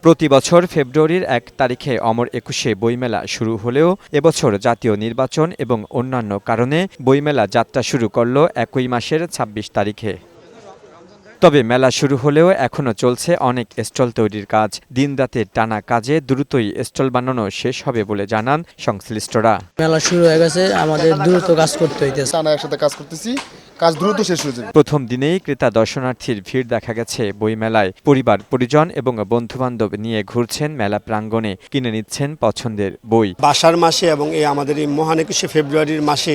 প্রতি বছর ফেব্রুয়ারির ১ তারিখে অমর একুশে বইমেলা শুরু হলেও এবছর জাতীয় নির্বাচন এবং অন্যান্য কারণে বইমেলা যাত্রা শুরু করল একই মাসের ২৬ তারিখে। তবে মেলা শুরু হলেও এখনো চলছে অনেক স্টল তৈরির কাজ। দিনরাতের টানা কাজে দ্রুতই স্টল বানানো শেষ হবে বলে জানান সংশ্লিষ্টরা। মেলা শুরু হয়ে গেছে, আমাদের দ্রুত কাজ করতে হইতেছে। টানা একসাথে কাজ করতেছি, কাজ দ্রুত শেষ হয়ে যাবে। প্রথম দিনেই ক্রেতা দর্শনার্থীর ভিড় দেখা গেছে বইমেলায়। পরিবার পরিজন এবং বন্ধুবান্ধব নিয়ে ঘুরছেন মেলা প্রাঙ্গণে, কিনে নিচ্ছেন পছন্দের বই। বাসার মাসে এবং আমাদের এই মহান ২১শে ফেব্রুয়ারির মাসে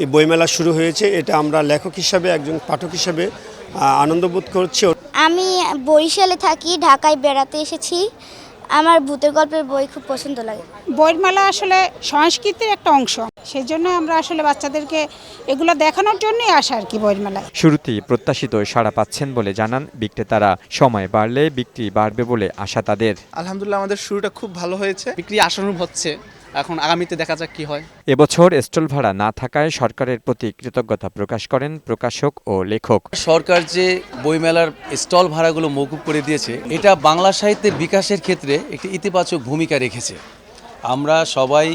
এই বইমেলা শুরু হয়েছে। এটা আমরা লেখক হিসাবে, একজন পাঠক হিসাবে আনন্দ বোধ করছি। আমি বরিশালে থাকি, ঢাকায় বেড়াতে এসেছি। আমার ভূতের গল্পের বই খুব পছন্দ লাগে। বইয়ের মেলা আসলে সংস্কৃতির একটা অংশ, সেই জন্য আমরা আসলে বাচ্চাদেরকে এগুলো দেখানোর জন্যই আসা আর কি বইয়ের মেলায়। শুরুতেই প্রত্যাশিত সাড়া পাচ্ছেন বলে জানান বিক্রেতারা। সময় বাড়লে বিক্রি বাড়বে বলে আশা তাদের। আলহামদুলিল্লাহ, আমাদের শুরুটা খুব ভালো হয়েছে, বিক্রি আশানুরূপ হচ্ছে। এখন আগামীতে দেখা যাক কি হয়। এবছর স্টল ভাড়া না থাকায় সরকারের প্রতি কৃতজ্ঞতা প্রকাশ করেন প্রকাশক ও লেখক। সরকার যে বইমেলার স্টল ভাড়াগুলো মওকুফ করে দিয়েছে, এটা বাংলা সাহিত্যের বিকাশের ক্ষেত্রে একটি ইতিবাচক ভূমিকা রেখেছে। আমরা সবাই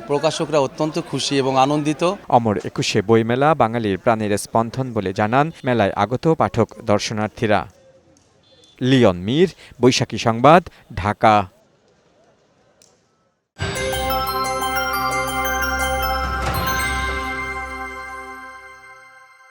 প্রকাশকরা অত্যন্ত খুশি এবং আনন্দিত। অমর একুশে বইমেলা বাঙালির প্রাণের স্পন্দন বলে জানান মেলায় আগত পাঠক দর্শনার্থীরা। লিওন মীর, বৈশাখী সংবাদ, ঢাকা।